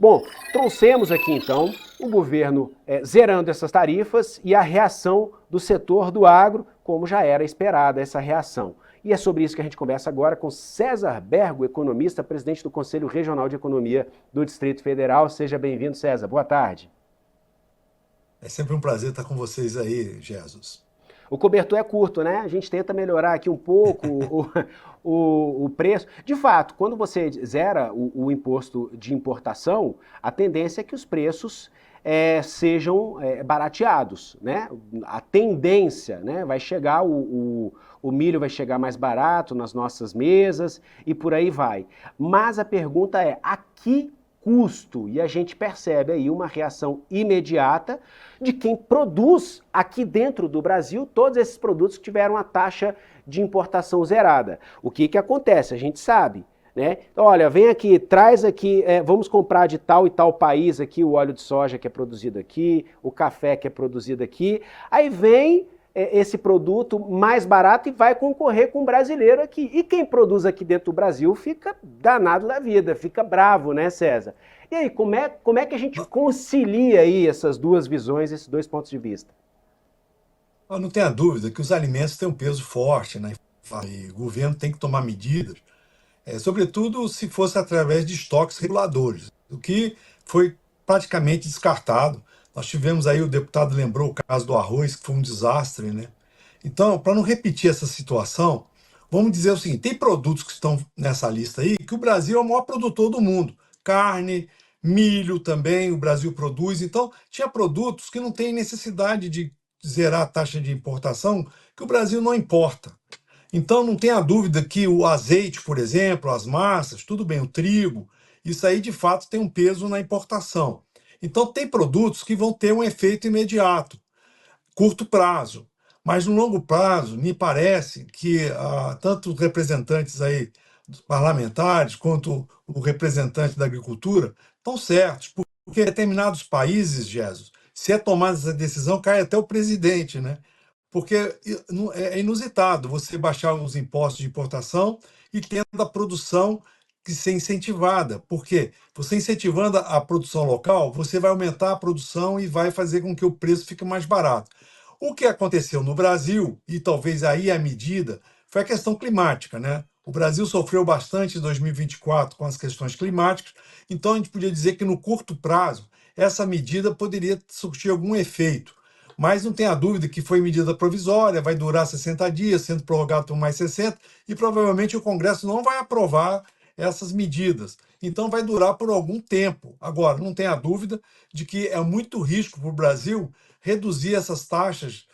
Bom, trouxemos aqui então o governo zerando essas tarifas e a reação do setor do agro, como já era esperada essa reação. E é sobre isso que a gente conversa agora com César Bergo, economista, presidente do Conselho Regional de Economia do Distrito Federal. Seja bem-vindo, César. Boa tarde. É sempre um prazer estar com vocês aí, Jesus. O cobertor é curto, né? A gente tenta melhorar aqui um pouco o preço. De fato, quando você zera o imposto de importação, a tendência é que os preços sejam barateados, né? A tendência, né? Vai chegar, o milho vai chegar mais barato nas nossas mesas e por aí vai. Mas a pergunta é, a que custo? E a gente percebe aí uma reação imediata de quem produz aqui dentro do Brasil todos esses produtos que tiveram a taxa de importação zerada. O que acontece? A gente sabe, né? Olha, vem aqui, traz aqui, vamos comprar de tal e tal país aqui o óleo de soja que é produzido aqui, o café que é produzido aqui, aí vem esse produto mais barato e vai concorrer com o brasileiro aqui. E quem produz aqui dentro do Brasil fica danado da vida, fica bravo, né, César? E aí, como é que a gente concilia aí essas duas visões, esses dois pontos de vista? Não tenha dúvida que os alimentos têm um peso forte, né? E o governo tem que tomar medidas, sobretudo se fosse através de estoques reguladores, o que foi praticamente descartado. Nós tivemos aí, o deputado lembrou o caso do arroz, que foi um desastre, né? Então, para não repetir essa situação, vamos dizer o seguinte: tem produtos que estão nessa lista aí, que o Brasil é o maior produtor do mundo. Carne, milho também, o Brasil produz. Então, tinha produtos que não tem necessidade de zerar a taxa de importação, que o Brasil não importa. Então, não tenha dúvida que o azeite, por exemplo, as massas, tudo bem, o trigo, isso aí de fato tem um peso na importação. Então, tem produtos que vão ter um efeito imediato, curto prazo. Mas no longo prazo, me parece que tanto os representantes aí, dos parlamentares, quanto o representante da agricultura, estão certos, porque em determinados países, Jesus, se é tomada essa decisão, cai até o presidente, né? Porque é inusitado você baixar os impostos de importação e tendo a produção que ser incentivada. Por quê? Você incentivando a produção local, você vai aumentar a produção e vai fazer com que o preço fique mais barato. O que aconteceu no Brasil, e talvez aí a medida, foi a questão climática, né? O Brasil sofreu bastante em 2024 com as questões climáticas, então a gente podia dizer que no curto prazo essa medida poderia surtir algum efeito. Mas não tenha dúvida que foi medida provisória, vai durar 60 dias, sendo prorrogado por mais 60, e provavelmente o Congresso não vai aprovar essas medidas. Então vai durar por algum tempo. Agora, não tenha dúvida de que é muito risco para o Brasil reduzir essas taxas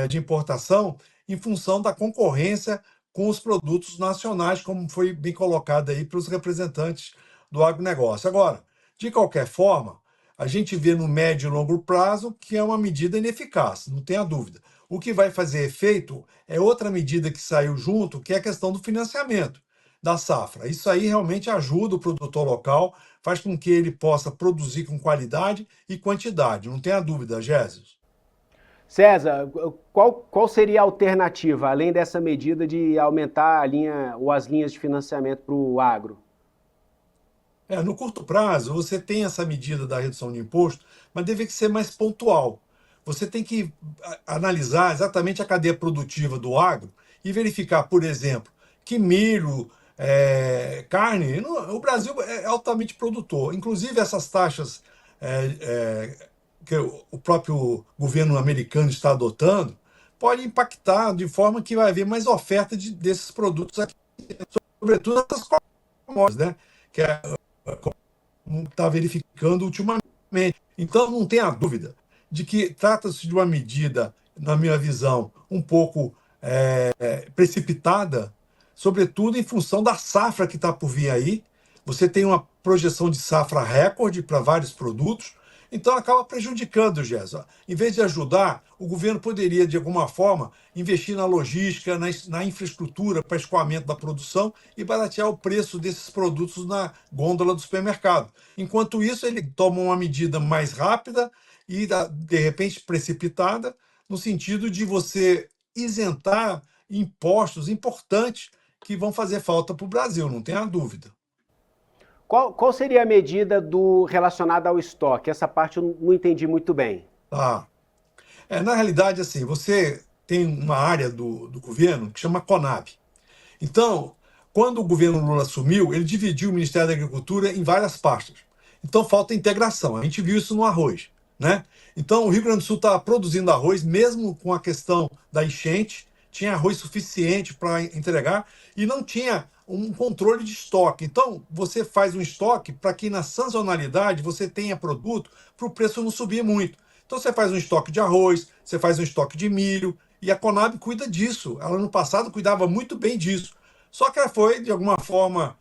de importação em função da concorrência com os produtos nacionais, como foi bem colocado aí pelos representantes do agronegócio. Agora, de qualquer forma, a gente vê no médio e longo prazo que é uma medida ineficaz, não tenha dúvida. O que vai fazer efeito é outra medida que saiu junto, que é a questão do financiamento da safra. Isso aí realmente ajuda o produtor local, faz com que ele possa produzir com qualidade e quantidade, não tenha dúvida, Gésios. César, qual seria a alternativa, além dessa medida de aumentar a linha ou as linhas de financiamento para o agro? No curto prazo, você tem essa medida da redução de imposto, mas deve ser mais pontual. Você tem que analisar exatamente a cadeia produtiva do agro e verificar, por exemplo, que milho, carne, o Brasil é altamente produtor. Inclusive, essas taxas que o próprio governo americano está adotando pode impactar de forma que vai haver mais oferta desses produtos aqui, sobretudo essas commodities, né? Que é está verificando ultimamente. Então, não tenha dúvida de que trata-se de uma medida, na minha visão, um pouco precipitada, sobretudo em função da safra que está por vir aí. Você tem uma projeção de safra recorde para vários produtos, então acaba prejudicando, Gerson. Em vez de ajudar, o governo poderia, de alguma forma, investir na logística, na infraestrutura para escoamento da produção e baratear o preço desses produtos na gôndola do supermercado. Enquanto isso, ele toma uma medida mais rápida e, de repente, precipitada, no sentido de você isentar impostos importantes que vão fazer falta para o Brasil, não tenha dúvida. Qual seria a medida relacionada ao estoque? Essa parte eu não entendi muito bem. Tá? Na realidade, assim, você tem uma área do governo que chama Conab. Então, quando o governo Lula assumiu, ele dividiu o Ministério da Agricultura em várias pastas. Então, falta integração. A gente viu isso no arroz, né? Então, o Rio Grande do Sul estava produzindo arroz, mesmo com a questão da enchente, tinha arroz suficiente para entregar e não tinha um controle de estoque. Então, você faz um estoque para que na sazonalidade você tenha produto para o preço não subir muito. Então, você faz um estoque de arroz, você faz um estoque de milho, e a Conab cuida disso. Ela, no passado, cuidava muito bem disso. Só que ela foi, de alguma forma,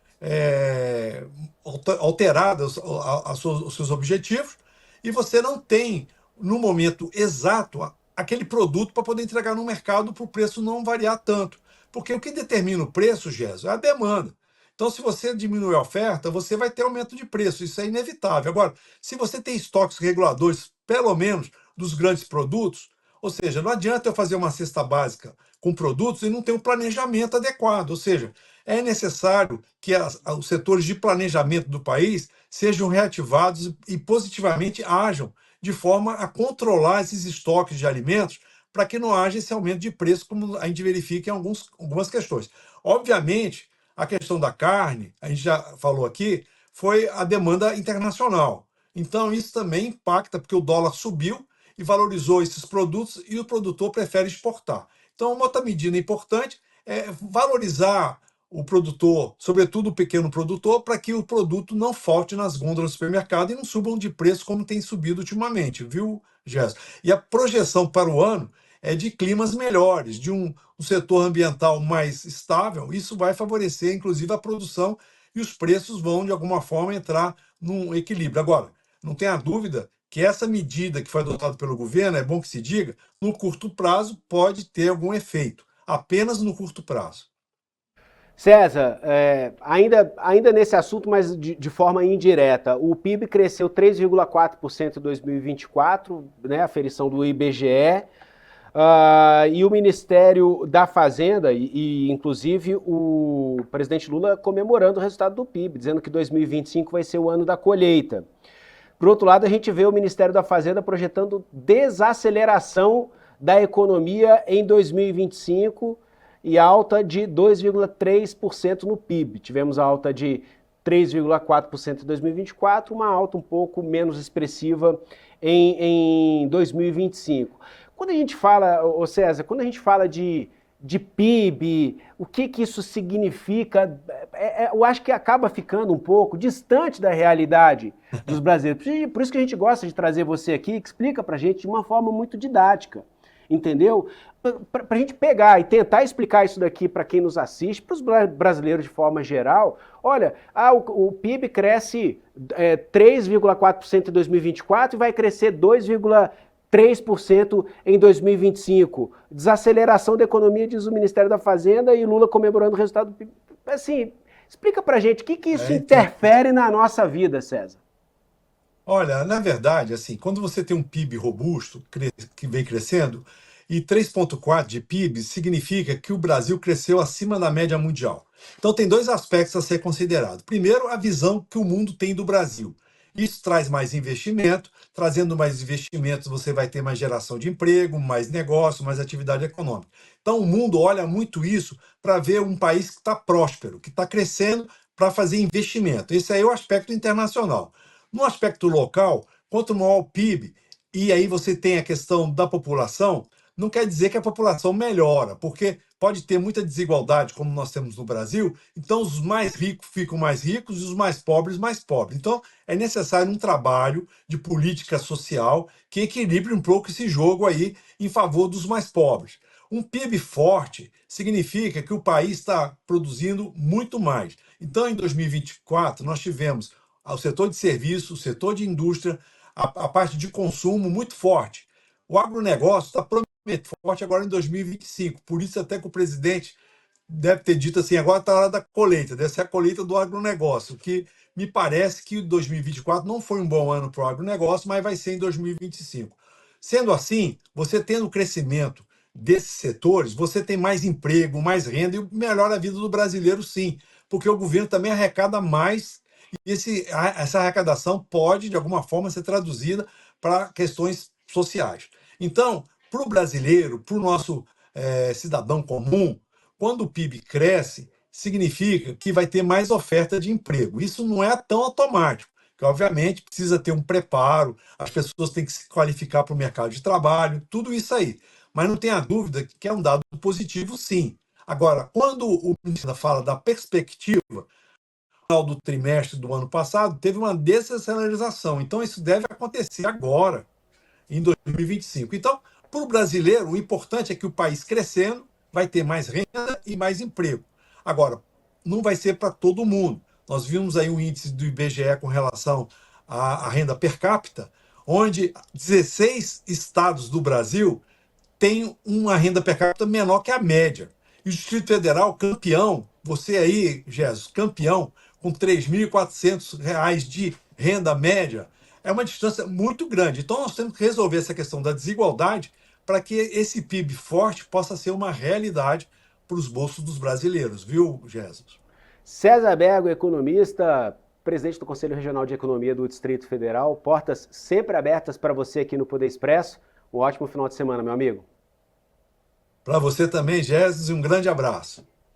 alterada os seus objetivos, e você não tem, no momento exato, aquele produto para poder entregar no mercado para o preço não variar tanto. Porque o que determina o preço, Gerson, é a demanda. Então, se você diminui a oferta, você vai ter aumento de preço. Isso é inevitável. Agora, se você tem estoques reguladores, pelo menos, dos grandes produtos, ou seja, não adianta eu fazer uma cesta básica com produtos e não ter um planejamento adequado. Ou seja, é necessário que os setores de planejamento do país sejam reativados e positivamente ajam de forma a controlar esses estoques de alimentos para que não haja esse aumento de preço, como a gente verifica em algumas questões. Obviamente, a questão da carne, a gente já falou aqui, foi a demanda internacional. Então, isso também impacta, porque o dólar subiu e valorizou esses produtos e o produtor prefere exportar. Então, uma outra medida importante é valorizar o produtor, sobretudo o pequeno produtor, para que o produto não falte nas gôndolas do supermercado e não subam de preço como tem subido ultimamente, viu, Gerson? E a projeção para o ano é de climas melhores, de um setor ambiental mais estável. Isso vai favorecer, inclusive, a produção e os preços vão, de alguma forma, entrar num equilíbrio. Agora, não tenha dúvida que essa medida que foi adotada pelo governo, é bom que se diga, no curto prazo pode ter algum efeito, apenas no curto prazo. César, ainda nesse assunto, mas de forma indireta, o PIB cresceu 3,4% em 2024, né, a ferição do IBGE, e o Ministério da Fazenda, inclusive o presidente Lula comemorando o resultado do PIB, dizendo que 2025 vai ser o ano da colheita. Por outro lado, a gente vê o Ministério da Fazenda projetando desaceleração da economia em 2025 e alta de 2,3% no PIB. Tivemos a alta de 3,4% em 2024, uma alta um pouco menos expressiva em 2025. Quando a gente fala, ô César, quando a gente fala de PIB, o que isso significa, eu acho que acaba ficando um pouco distante da realidade dos brasileiros. Por isso que a gente gosta de trazer você aqui, que explica pra gente de uma forma muito didática, entendeu? Para a gente pegar e tentar explicar isso daqui para quem nos assiste, para os brasileiros de forma geral. Olha, o PIB cresce 3,4% em 2024 e vai crescer 2,3% em 2025. Desaceleração da economia, diz o Ministério da Fazenda, e Lula comemorando o resultado do PIB. Assim, explica pra gente o que isso Então, interfere na nossa vida, César. olha, na verdade, assim, quando você tem um PIB robusto, que vem crescendo, e 3,4 de PIB significa que o Brasil cresceu acima da média mundial. Então, tem dois aspectos a ser considerado. Primeiro, a visão que o mundo tem do Brasil. Isso traz mais investimento, trazendo mais investimentos, você vai ter mais geração de emprego, mais negócio, mais atividade econômica. Então, o mundo olha muito isso para ver um país que está próspero, que está crescendo para fazer investimento. Esse aí é o aspecto internacional. No aspecto local, quanto maior o PIB, e aí você tem a questão da população, não quer dizer que a população melhora, porque pode ter muita desigualdade, como nós temos no Brasil, então os mais ricos ficam mais ricos e os mais pobres. Então, é necessário um trabalho de política social que equilibre um pouco esse jogo aí em favor dos mais pobres. Um PIB forte significa que o país está produzindo muito mais. Então, em 2024, nós tivemos o setor de serviços, o setor de indústria, a parte de consumo muito forte. O agronegócio está forte agora em 2025. Por isso, até que o presidente deve ter dito assim: agora está a hora da colheita, deve ser a colheita do agronegócio, que me parece que 2024 não foi um bom ano para o agronegócio, mas vai ser em 2025. Sendo assim, você tendo o crescimento desses setores, você tem mais emprego, mais renda e melhora a vida do brasileiro, sim, porque o governo também arrecada mais E essa arrecadação pode, de alguma forma, ser traduzida para questões sociais. Então, para o brasileiro, para o nosso cidadão comum, quando o PIB cresce, significa que vai ter mais oferta de emprego. Isso não é tão automático, que obviamente precisa ter um preparo, as pessoas têm que se qualificar para o mercado de trabalho, tudo isso aí. Mas não tenha dúvida que é um dado positivo, sim. Agora, quando o ministro fala da perspectiva, no final do trimestre do ano passado, teve uma desaceleração. Então, isso deve acontecer agora, em 2025. Então, para o brasileiro, o importante é que o país crescendo vai ter mais renda e mais emprego. Agora, não vai ser para todo mundo. Nós vimos aí o índice do IBGE com relação à renda per capita, onde 16 estados do Brasil têm uma renda per capita menor que a média. E o Distrito Federal, campeão, você aí, Jesus, campeão, com R$ 3.400 de renda média, é uma distância muito grande. Então, nós temos que resolver essa questão da desigualdade para que esse PIB forte possa ser uma realidade para os bolsos dos brasileiros, viu, Jesus? César Bergo, economista, presidente do Conselho Regional de Economia do Distrito Federal. Portas sempre abertas para você aqui no Poder Expresso. Um ótimo final de semana, meu amigo. Para você também, Jesus, e um grande abraço.